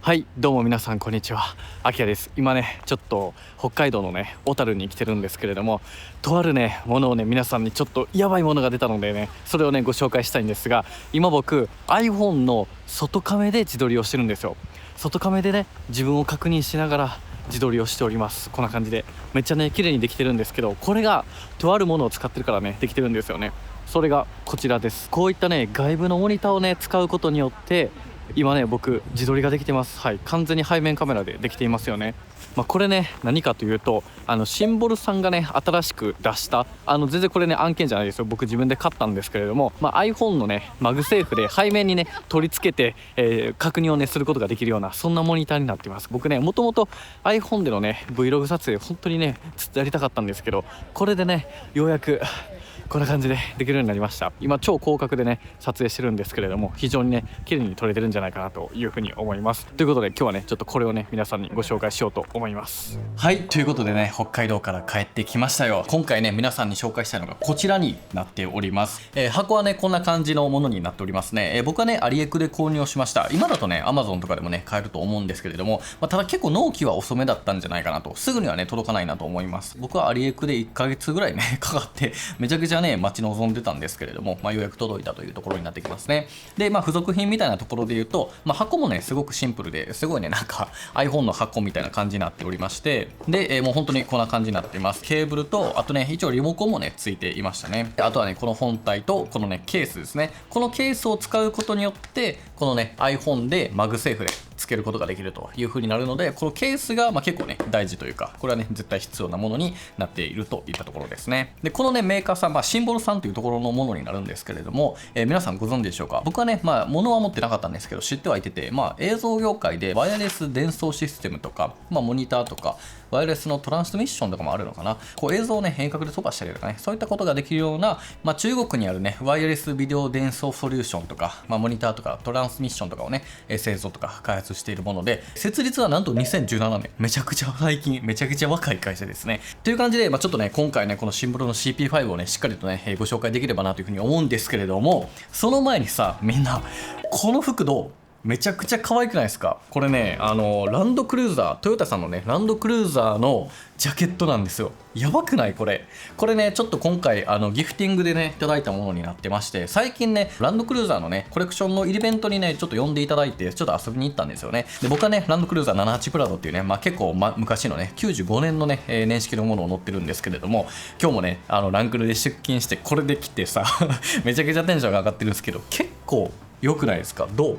はい、どうも皆さんこんにちは。あきらです。今ね、ちょっと北海道のね、小樽に来てるんですけれども、とあるね、ものをね、皆さんにちょっとやばいものが出たのでね、それをね、ご紹介したいんですが、今僕、iPhone の外カメで自撮りをしてるんですよ。外カメでね、自分を確認しながら自撮りをしております。こんな感じで。めっちゃね、綺麗にできてるんですけど、これがとあるものを使ってるからね、できてるんですよね。それがこちらです。こういったね、外部のモニターをね、使うことによって、今ね僕自撮りができてます。はい、完全に背面カメラでできていますよね。これね何かというとシンボルさんがね新しく出した全然これね案件じゃないですよ。僕自分で買ったんですけれども、iPhone のねマグセーフで背面にね取り付けて、確認をねすることができるようなそんなモニターになっています。僕ねもともと iPhone でのね Vlog 撮影本当にねずっとやりたかったんですけど、これでねようやくこんな感じでできるようになりました。今超広角でね撮影してるんですけれども、非常にね綺麗に撮れてるんじゃないかなというふうに思います。ということで今日はねちょっとこれをね皆さんにご紹介しようと思います。はい、ということでね北海道から帰ってきましたよ。今回ね皆さんに紹介したいのがこちらになっております。箱はねこんな感じのものになっておりますね。僕はねアリエクで購入をしました。今だとね Amazon とかでもね買えると思うんですけれども、ただ結構納期は遅めだったんじゃないかなと、すぐにはね届かないなと思います。僕はアリエクで1ヶ月ぐらいねかかってめちゃくちゃね待ち望んでたんですけれども、ようやく届いたというところになってきますね。で付属品みたいなところで言うと、箱もねすごくシンプルですごいねなんか iPhone の箱みたいな感じになっておりまして、で、もう本当にこんな感じになっています。ケーブルとあとね一応リモコンもねついていましたね。あとはねこの本体とこのねケースですね。このケースを使うことによってこのね iPhone でマグセーフでつけることができるという風になるので、このケースが結構ね大事というか、これはね絶対必要なものになっているといったところですね。でこのねメーカーさん、シンボルさんというところのものになるんですけれども、皆さんご存知でしょうか。僕はね物は持ってなかったんですけど知ってはいてて、映像業界でワイヤレス伝送システムとか、モニターとかワイヤレスのトランスミッションとかもあるのかな、こう映像をね遠隔で飛ばしたりとかね、そういったことができるような、中国にあるねワイヤレスビデオ伝送ソリューションとか、モニターとかトランスミッションとかをね製造とか開発しているもので、設立はなんと2017年、めちゃくちゃ最近、めちゃくちゃ若い会社ですね。という感じで、ちょっとね今回ねこのシンボルの CP5 をねしっかりとねご紹介できればなというふうに思うんですけれども、その前にさ、みんなこの服どう？めちゃくちゃ可愛くないですか。これねランドクルーザー、トヨタさんのねランドクルーザーのジャケットなんですよ。やばくない？これねちょっと今回ギフティングでねいただいたものになってまして、最近ねランドクルーザーのねコレクションのイベントにねちょっと呼んでいただいて、ちょっと遊びに行ったんですよね。で僕はねランドクルーザー78プラドっていうね、結構、昔のね95年のね、年式のものを乗ってるんですけれども、今日もねランクルで出勤してこれで来てさめちゃくちゃテンションが上がってるんですけど、結構良くないですか？どう？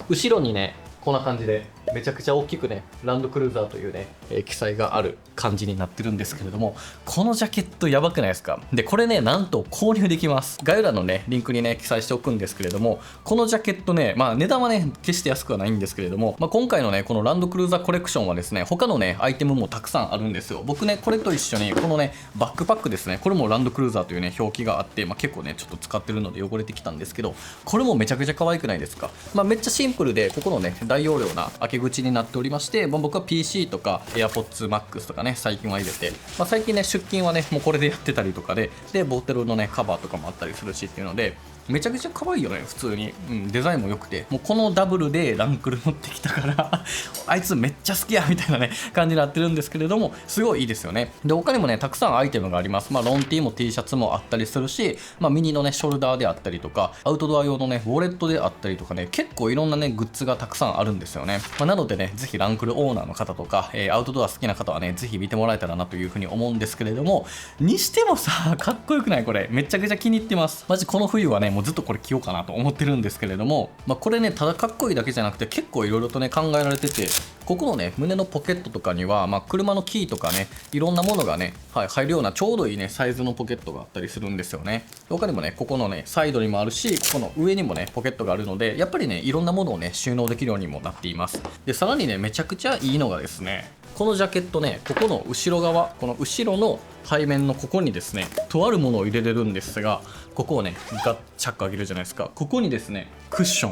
後ろにねこんな感じでめちゃくちゃ大きくねランドクルーザーというね、記載がある感じになってるんですけれども、このジャケットやばくないですか？でこれねなんと購入できます。概要欄のねリンクにね記載しておくんですけれども、このジャケットね値段はね決して安くはないんですけれども、今回のねこのランドクルーザーコレクションはですね他のねアイテムもたくさんあるんですよ。僕ねこれと一緒にこのねバックパックですね、これもランドクルーザーというね表記があって、結構ねちょっと使ってるので汚れてきたんですけど、これもめちゃくちゃ可愛くないですか？めっちゃシンプルで、ここのね大容量な開け口になっておりまして、僕は PC とか AirPods Max とかね最近は入れて、最近ね出勤はねもうこれでやってたりとかでボトルのねカバーとかもあったりするしっていうので、めちゃくちゃ可愛いよね普通に、デザインも良くて、もうこのダブルでランクル持ってきたからあいつめっちゃ好きやみたいなね感じになってるんですけれども、すごいいいですよね。で他にもねたくさんアイテムがあります。ロン T も T シャツもあったりするし、ミニのねショルダーであったりとか、アウトドア用のねウォレットであったりとかね、結構いろんなねグッズがたくさんあるんですよね。なのでねぜひランクルオーナーの方とか、アウトドア好きな方はねぜひ見てもらえたらなというふうに思うんですけれども、にしてもさかっこよくない？これめちゃくちゃ気に入ってます。マジこの冬はねもうずっとこれ着ようかなと思ってるんですけれども、これねただかっこいいだけじゃなくて結構いろいろとね考えられてて、ここのね胸のポケットとかには、車のキーとかねいろんなものがね、入るようなちょうどいいねサイズのポケットがあったりするんですよね。他にもねここのねサイドにもあるし、ここの上にもねポケットがあるので、やっぱりねいろんなものをね収納できるようにもなっています。でさらにねめちゃくちゃいいのがですね、このジャケットね、ここの後ろ側、この後ろの背面のここにですねとあるものを入れれるんですが、ここをねガッチャック開けるじゃないですか。ここにですねクッショ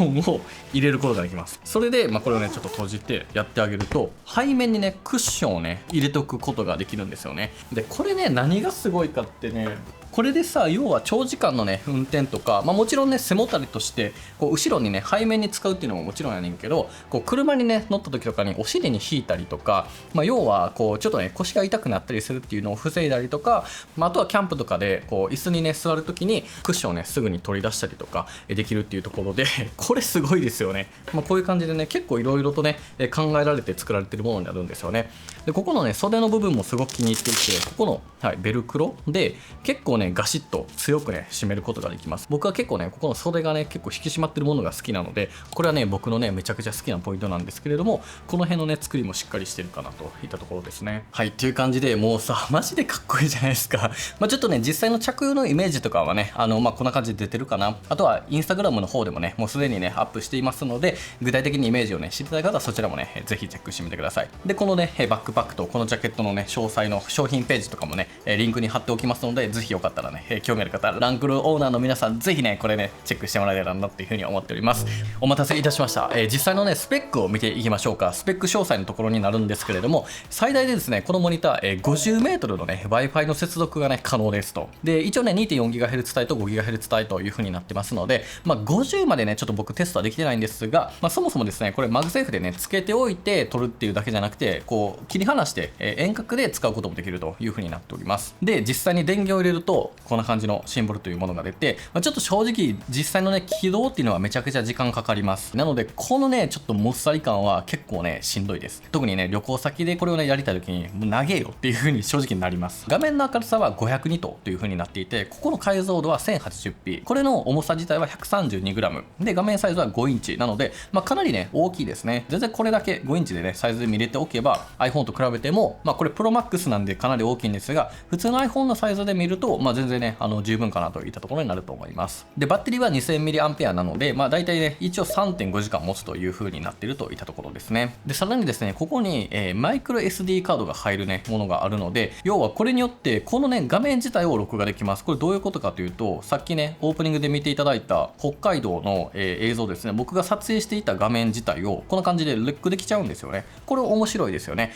ンを入れることができます。それで、これをねちょっと閉じてやってあげると、背面にねクッションをね入れておくことができるんですよね。でこれね何がすごいかってね、これでさ、要は長時間のね運転とか、もちろんね背もたれとしてこう後ろにね背面に使うっていうのももちろんやねんけど、こう車にね乗った時とかにお尻に引いたりとか、要はこうちょっとね腰が痛くなったりするっていうのを防いだりとか、あとはキャンプとかでこう椅子にね座る時にクッションをねすぐに取り出したりとかできるっていうところでこれすごいですよね。こういう感じでね結構いろいろとね考えられて作られてるものになるんですよね。でここのね袖の部分もすごく気に入っていて、ここの、ベルクロで結構ねガシッと強くね締めることができます。僕は結構ねここの袖がね結構引き締まってるものが好きなので、これはね僕のねめちゃくちゃ好きなポイントなんですけれども、この辺のね作りもしっかりしてるかなといったところですね。はい、っていう感じでもうさマジでかっこいいじゃないですか。ちょっとね実際の着用のイメージとかはねこんな感じで出てるかな。あとはインスタグラムの方でもねもうすでにねアップしていますので、具体的にイメージをね知りたい方はそちらもねぜひチェックしてみてください。でこのねバックパックとこのジャケットのね詳細の商品ページとかもねリンクに貼っておきますので、ぜひよかったらね興味ある方、ランクルオーナーの皆さんぜひねこれねチェックしてもらえたらなっていうふうに思っております。お待たせいたしました。実際のねスペックを見ていきましょうか。スペック詳細のところになるんですけれども、最大でですねこのモニター、50m のね Wi-Fi の接続がね可能ですと。で一応ね 2.4GHz 帯と 5GHz 帯というふうになってますので、50までねちょっと僕テストはできてないんですが、そもそもですねこれマグセーフでねつけておいて撮るっていうだけじゃなくて、こう切り離して遠隔で使うこともできるというふうになっております。で実際に電源を入れるとこんな感じのシンボルというものが出て、ちょっと正直実際のね起動っていうのはめちゃくちゃ時間かかります。なのでこのねちょっともっさり感は結構ねしんどいです。特にね旅行先でこれをねやりたい時にもう長えよっていう風に正直になります。画面の明るさは500ニトという風になっていて、ここの解像度は 1080p、 これの重さ自体は 132g で、画面サイズは5インチなので、かなりね大きいですね。全然これだけ5インチでねサイズで見れておけば iPhone と比べても、これ ProMax なんでかなり大きいんですが、普通の iPhone のサイズで見ると、全然ね十分かなといったところになると思います。でバッテリーは 2000mAh なので、だいたいね一応 3.5 時間持つという風になっているといったところですね。でさらにですねここに、マイクロ SD カードが入るねものがあるので、要はこれによってこのね画面自体を録画できます。これどういうことかというと、さっきねオープニングで見ていただいた北海道の、映像ですね、僕が撮影していた画面自体をこんな感じでレックできちゃうんですよね。これ面白いですよね。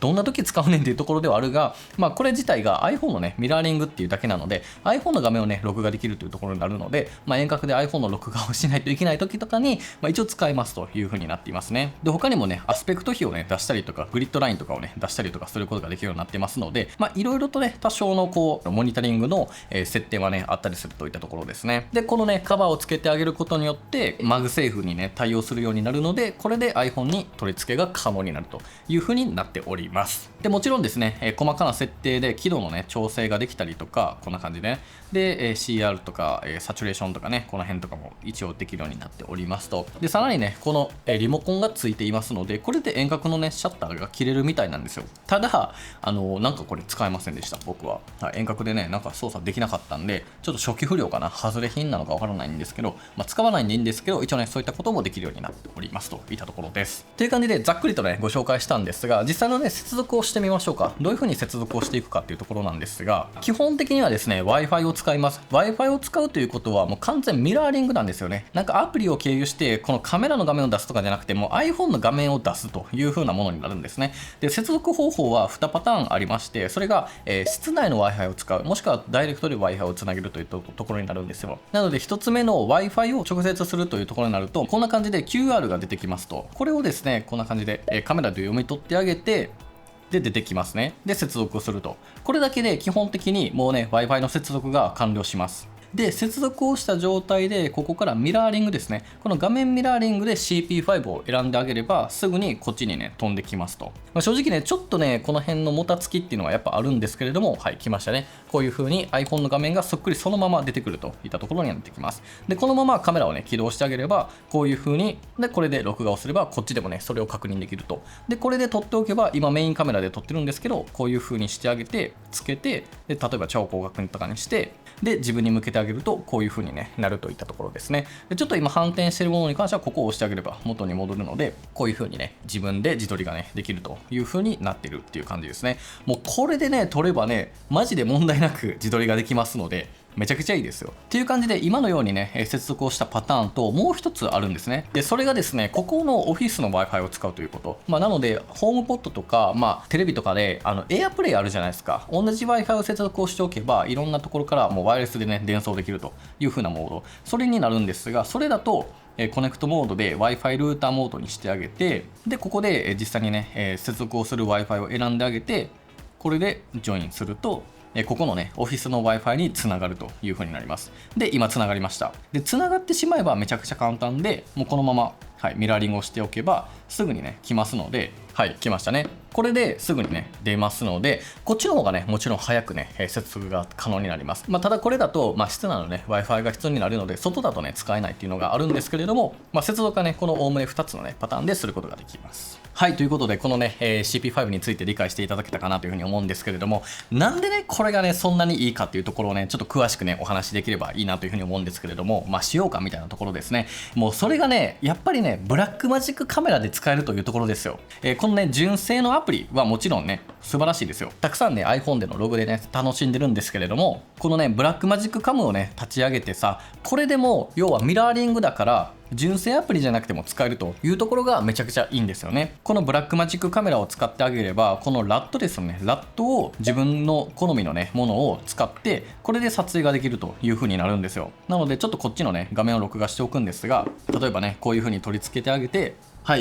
どんな時使うねんっていうところではあるが、これ自体が iPhone のねミラーリングっていうだけなので iPhone の画面をね録画できるというところになるので、遠隔で iPhone の録画をしないといけない時とかに、一応使えますという風になっていますね。で他にもねアスペクト比をね出したりとかグリッドラインとかをね出したりとかすることができるようになってますので、いろいろとね多少のこうモニタリングの、設定はねあったりするといったところですね。でこのねカバーをつけてあげることによってマグセーフにね対応するようになるので、これで iPhone に取り付けが可能になるという風になっております。でもちろんですね、細かな設定で輝度のね調整ができたりとか、こんな感じでねで、CR とか、サチュレーションとかねこの辺とかも一応できるようになっておりますと。でさらにねこの、リモコンがついていますので、これで遠隔のねシャッターが切れるみたいなんですよ。ただなんかこれ使えませんでした僕は。遠隔でねなんか操作できなかったんで、ちょっと初期不良かな、外れ品なのかわからないんですけど、使わないんでいいんですけど、一応ねそういったこともできるようになっておりますといったところです。という感じでざっくりとねご紹介したんですが、実際のね接続をしてみましょうか。どういう風に接続をしていくかっていうところなんですが、基本的にはですね Wi-Fi を使います。 Wi-Fi を使うということはもう完全ミラーリングなんですよね。なんかアプリを経由してこのカメラの画面を出すとかじゃなくて、もう iPhone の画面を出すという風なものになるんですね。で接続方法は2パターンありまして、それが、室内の Wi-Fi を使う、もしくはダイレクトで Wi-Fi をつなげるというところになるんですよ。なので1つ目の Wi-Fi を直接するというところになると、こんな感じで QR が出てきますと、これをですねこんな感じで、カメラで読み取ってあげて、で出てきますね。で接続をすると、これだけで基本的にもうね Wi-Fi の接続が完了します。で接続をした状態でここからミラーリングですね、この画面ミラーリングで CP5 を選んであげればすぐにこっちにね飛んできますと。正直ねちょっとねこの辺のもたつきっていうのはやっぱあるんですけれども、はい来ましたね。こういう風に iPhone の画面がそっくりそのまま出てくるといったところになってきます。でこのままカメラをね起動してあげればこういう風に、でこれで録画をすればこっちでもねそれを確認できると。でこれで撮っておけば、今メインカメラで撮ってるんですけど、こういう風にしてあげてつけて、で例えば超広角とかにしてで自分に向けてあげるとこういう風に、ね、なるといったところですね。でちょっと今反転しているものに関してはここを押してあげれば元に戻るので、こういう風にね自分で自撮りがねできるという風になっているっていう感じですね。もうこれでね撮ればねマジで問題なく自撮りができますので、めちゃくちゃいいですよっていう感じで、今のようにね接続をしたパターンともう一つあるんですね。でそれがですね、ここのオフィスの Wi-Fi を使うということ、なのでホームポットとか、テレビとかでエアプレイあるじゃないですか。同じ Wi-Fi を接続をしておけばいろんなところからもうワイヤレスでね伝送できるという風なモード、それになるんですが、それだとコネクトモードで Wi-Fi ルーターモードにしてあげて、でここで実際にね接続をする Wi-Fi を選んであげて、これでジョインするとここのねオフィスの Wi-Fi につながるという風になります。で今つながりました。でつながってしまえばめちゃくちゃ簡単で、もうこのまま、ミラーリングをしておけばすぐにね来ますので、来ましたね。これですぐにね出ますので、こっちの方がねもちろん早くね接続が可能になります。ただこれだと室内のね Wi-Fi が必要になるので、外だとね使えないっていうのがあるんですけれども、接続はねこのおおむね2つのねパターンですることができます。ということでこのね、CP5 について理解していただけたかなというふうに思うんですけれども、なんでねこれがねそんなにいいかっていうところをねちょっと詳しくねお話しできればいいなというふうに思うんですけれども、使用感みたいなところですね。もうそれがねやっぱりねブラックマジックカメラで使えるというところですよ。このね純正のアプリはもちろんね素晴らしいですよ。たくさんね iPhone でのログでね楽しんでるんですけれども、このねブラックマジックカムをね立ち上げてさ、これでも要はミラーリングだから純正アプリじゃなくても使えるというところがめちゃくちゃいいんですよね。このブラックマジックカメラを使ってあげれば、このラットですよね、ラットを自分の好みのねものを使ってこれで撮影ができるという風になるんですよ。なのでちょっとこっちのね画面を録画しておくんですが、例えばねこういう風に取り付けてあげて、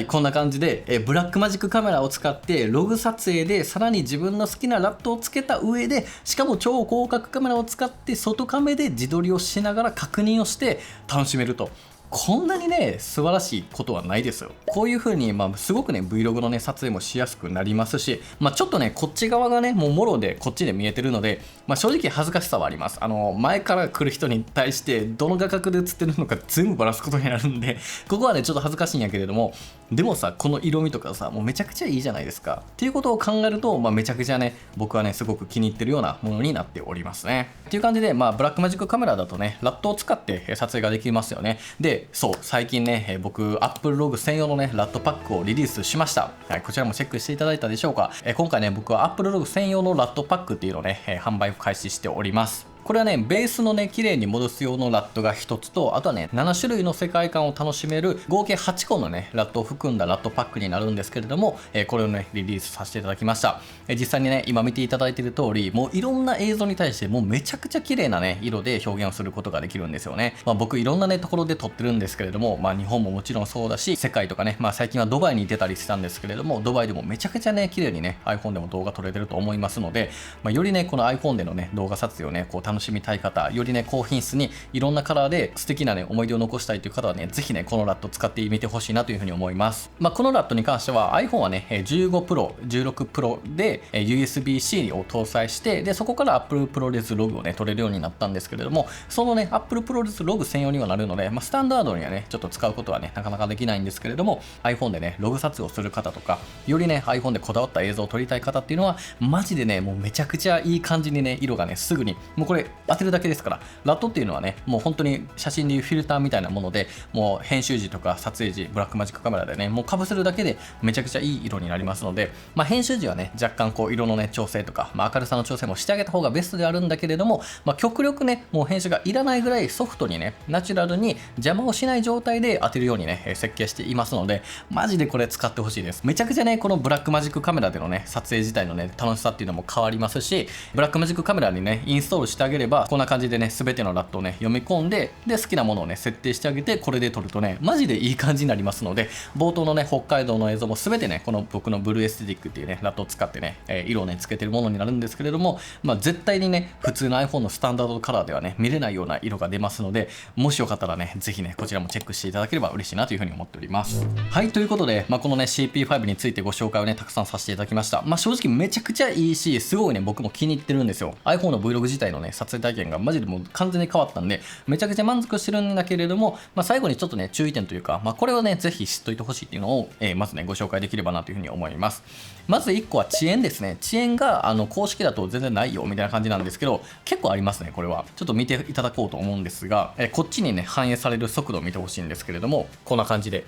こんな感じでブラックマジックカメラを使ってログ撮影でさらに自分の好きなラットをつけた上で、しかも超広角カメラを使って外カメで自撮りをしながら確認をして楽しめると。こんなにね素晴らしいことはないですよ。こういう風にすごくね Vlog のね撮影もしやすくなりますし、ちょっとねこっち側がねもうもろでこっちで見えてるので、正直恥ずかしさはあります。前から来る人に対してどの画角で映ってるのか全部バラすことになるんで、ここはねちょっと恥ずかしいんやけれども、でもさこの色味とかさもうめちゃくちゃいいじゃないですかっていうことを考えると、めちゃくちゃね僕はねすごく気に入ってるようなものになっておりますね。っていう感じでブラックマジックカメラだとねラットを使って撮影ができますよね。でそう最近ね僕 Apple Log 専用のねラットパックをリリースしました。こちらもチェックしていただいたでしょうか。今回ね僕は Apple Log 専用のラットパックっていうのをね販売を開始しております。これはねベースのね綺麗に戻す用のラットが1つと、あとはね7種類の世界観を楽しめる合計8個のねラットを含んだラットパックになるんですけれども、これをねリリースさせていただきました。実際にね今見ていただいている通り、もういろんな映像に対してもうめちゃくちゃ綺麗なね色で表現をすることができるんですよね。僕いろんなねところで撮ってるんですけれども、日本ももちろんそうだし世界とかね、最近はドバイに出たりしたんですけれども、ドバイでもめちゃくちゃね綺麗にね iPhone でも動画撮れてると思いますので、よりねこの iPhone でのね動画撮影をねこう楽しみたい方、よりね高品質にいろんなカラーで素敵なね思い出を残したいという方はねぜひねこのラット使ってみてほしいなというふうに思います。このラットに関しては iPhone はね15 Pro、16 Pro で USB-C を搭載して、でそこから Apple ProRes ログをね撮れるようになったんですけれども、そのね Apple ProRes ログ専用にはなるので、スタンダードにはねちょっと使うことはねなかなかできないんですけれども、 iPhone でねログ撮影をする方とか、よりね iPhone でこだわった映像を撮りたい方っていうのはマジでねもうめちゃくちゃいい感じにね色がねすぐにもうこれ当てるだけですから。ラットっていうのはねもう本当に写真でいうフィルターみたいなもので、もう編集時とか撮影時ブラックマジックカメラでねもうかぶせるだけでめちゃくちゃいい色になりますので、編集時はね若干こう色のね調整とか、明るさの調整もしてあげた方がベストであるんだけれども、極力ねもう編集がいらないぐらいソフトにねナチュラルに邪魔をしない状態で当てるようにね設計していますので、マジでこれ使ってほしいです。めちゃくちゃねこのブラックマジックカメラでのね撮影自体のね楽しさっていうのも変わりますし、ブラックマジックカメラにねインストールしてあげればこんな感じでね全てのラットをね読み込んで、好きなものをね設定してあげてこれで撮るとねマジでいい感じになりますので、冒頭のね北海道の映像も全てねこの僕のブルーエステティックっていうねラットを使ってね、色をねつけてるものになるんですけれども、絶対にね普通の iPhone のスタンダードカラーではね見れないような色が出ますので、もしよかったらねぜひねこちらもチェックしていただければ嬉しいなというふうに思っております。ということで、このね CP5 についてご紹介をねたくさんさせていただきました。正直めちゃくちゃいいし、すごいね僕も気に入ってるんですよ。 iPhone の Vlog 自体のね撮影体験がマジでもう完全に変わったんでめちゃくちゃ満足してるんだけれども、最後にちょっとね注意点というか、これをねぜひ知っといてほしいっていうのを、まずねご紹介できればなというふうに思います。まず1個は遅延ですね。遅延が公式だと全然ないよみたいな感じなんですけど、結構ありますね。これはちょっと見ていただこうと思うんですが、こっちにね反映される速度を見てほしいんですけれども、こんな感じで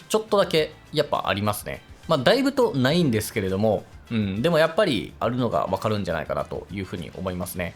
ちょっとだけやっぱありますね。だいぶとないんですけれども、でもやっぱりあるのが分かるんじゃないかなというふうに思いますね。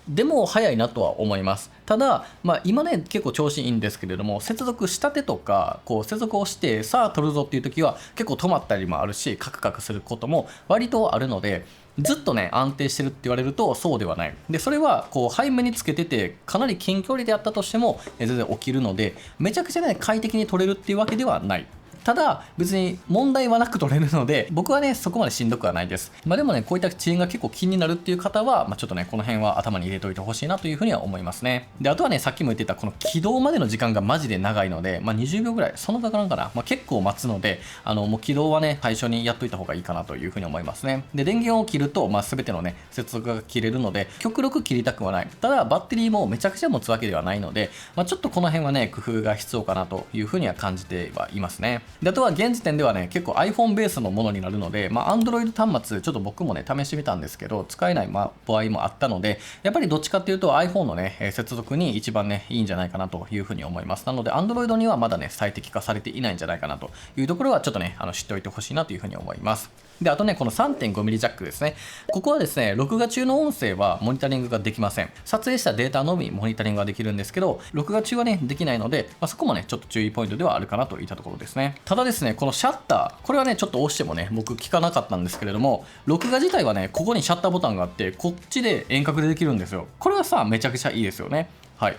でも早いなとは思います。ただ、今ね結構調子いいんですけれども、接続したてとか接続をしてさあ取るぞっていう時は結構止まったりもあるし、カクカクすることも割とあるので、ずっとね安定してるって言われるとそうではない。でそれは背面につけててかなり近距離であったとしても全然起きるので、めちゃくちゃね快適に取れるっていうわけではない。ただ別に問題はなく取れるので、僕はねそこまでしんどくはないです。でもねこういった遅延が結構気になるっていう方は、ちょっとねこの辺は頭に入れておいてほしいなというふうには思いますね。であとはねさっきも言ってたこの起動までの時間がマジで長いので、20秒ぐらいそのかからんかな、結構待つので、もう起動はね最初にやっといた方がいいかなというふうに思いますね。で電源を切ると、全てのね接続が切れるので極力切りたくはない。ただバッテリーもめちゃくちゃ持つわけではないので、ちょっとこの辺はね工夫が必要かなというふうには感じてはいますね。であとは現時点ではね結構 iPhone ベースのものになるので、Android 端末ちょっと僕もね試してみたんですけど使えない場合もあったので、やっぱりどっちかっていうと iPhone のね接続に一番ねいいんじゃないかなというふうに思います。なので Android にはまだね最適化されていないんじゃないかなというところはちょっとね知っておいてほしいなというふうに思います。であとねこの 3.5mm ジャックですね。ここはですね録画中の音声はモニタリングができません。撮影したデータのみモニタリングができるんですけど、録画中はねできないので、そこもねちょっと注意ポイントではあるかなといったところですね。ただですねこのシャッター、これはねちょっと押してもね僕効かなかったんですけれども、録画自体はねここにシャッターボタンがあってこっちで遠隔でできるんですよ。これはさめちゃくちゃいいですよね。はい。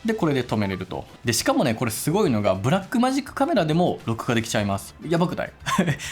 でこれで止めれると。でしかもねこれすごいのがブラックマジックカメラでも録画できちゃいます。やばくない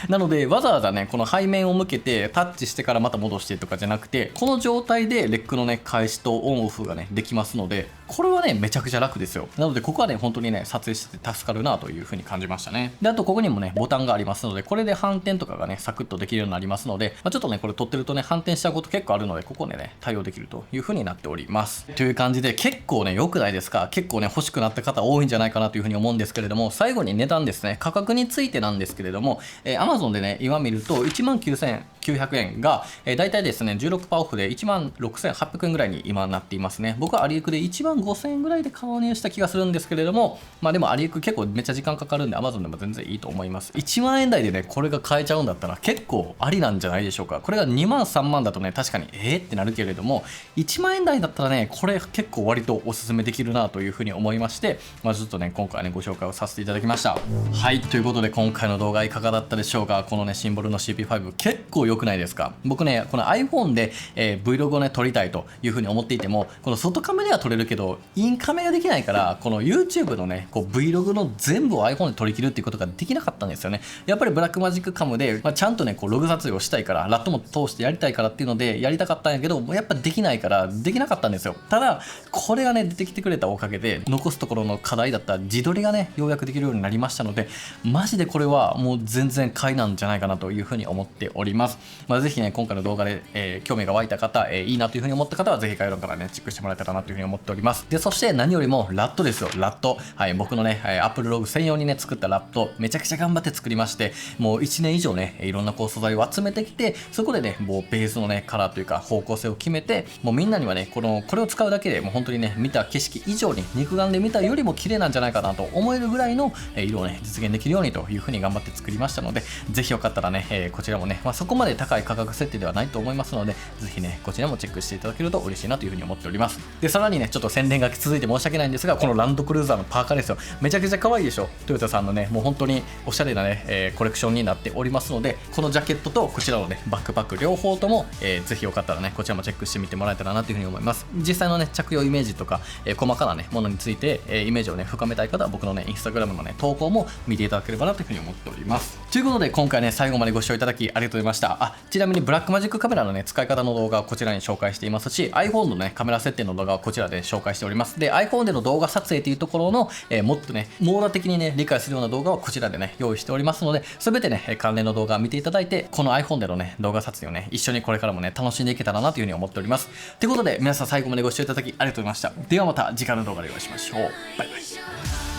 なのでわざわざねこの背面を向けてタッチしてからまた戻してとかじゃなくて、この状態でレックのね開始とオンオフがねできますので、これはねめちゃくちゃ楽ですよ。なのでここはね本当にね撮影してて助かるなという風に感じましたね。であとここにもねボタンがありますので、これで反転とかがねサクッとできるようになりますので、ちょっとねこれ撮ってるとね反転しちゃうこと結構あるので、ここでね対応できるという風になっております。という感じで結構ね良くないですか。結構ね欲しくなった方多いんじゃないかなというふうに思うんですけれども、最後に値段ですね、価格についてなんですけれども、Amazon でね今見ると19,900円が、だいたいですね 16% オフで16,800円ぐらいに今なっていますね。僕はアリエクで15,000円ぐらいで購入した気がするんですけれども、でもアリエク結構めっちゃ時間かかるんで Amazon でも全然いいと思います。1万円台でねこれが買えちゃうんだったら結構ありなんじゃないでしょうか。これが2万3万だとね確かにってなるけれども、1万円台だったらねこれ結構割とおすすめできるなというふうに思いまして、ちょっとね今回ねご紹介をさせていただきました。はい、ということで今回の動画いかがだったでしょうか。このねシンボルの CP5 結構良くないですか。僕ねこの iPhone で、Vlog をね撮りたいというふうに思っていても、この外カメでは撮れるけどインカメができないから、この YouTube のねVlog の全部を iPhone で撮り切るっていうことができなかったんですよね。やっぱりブラックマジックカムで、ちゃんとねログ撮影をしたいから、ラットも通してやりたいからっていうのでやりたかったんやけど、やっぱできないからできなかったんですよ。ただこれがね出てきてくれたおかげで残すところの課題だった自撮りがねようやくできるようになりましたので、マジでこれはもう全然買いなんじゃないかなというふうに思っております。ぜひね今回の動画で、興味が湧いた方、いいなというふうに思った方はぜひ概要欄からねチェックしてもらえたらなというふうに思っております。でそして何よりもラットですよ。ラット、はい、僕のね Apple ログ専用にね作ったラットめちゃくちゃ頑張って作りまして、もう1年以上ねいろんな素材を集めてきて、そこでねもうベースのねカラーというか方向性を決めて、もうみんなにはねこれを使うだけでもう本当にね見た景色以上に肉眼で見たよりも綺麗なんじゃないかなと思えるぐらいの色をね実現できるようにというふうに頑張って作りましたので、ぜひよかったらね、こちらもね、そこまで高い価格設定ではないと思いますので、ぜひねこちらもチェックしていただけると嬉しいなというふうに思っております。でさらにねちょっと宣伝が続いて申し訳ないんですが、このランドクルーザーのパーカーですよ。めちゃくちゃ可愛いでしょ。トヨタさんのねもう本当におしゃれなね、コレクションになっておりますので、このジャケットとこちらのねバックパック両方とも、ぜひよかったらねこちらもチェックしてみてもらえたらなというふうに思います。実際のね着用イメージとか、細かなねものについて、イメージをね深めたい方は僕のねインスタグラムのね投稿も見ていただければなというふうに思っております。ということで今回ね最後までご視聴いただきありがとうございました。ちなみにブラックマジックカメラのね使い方の動画はこちらに紹介していますし、 iPhone のねカメラ設定の動画はこちらで紹介しております。で iPhone での動画撮影というところの、もっとね網羅的にね理解するような動画をこちらでね用意しておりますので、全てね関連の動画を見ていただいて、この iPhone でのね動画撮影をね一緒にこれからもね楽しんでいけたらなというふうに思っております。ということで皆さん最後までご視聴いただきありがとうございました。ではまた次回の動画でお会いしましょう。バイバイ。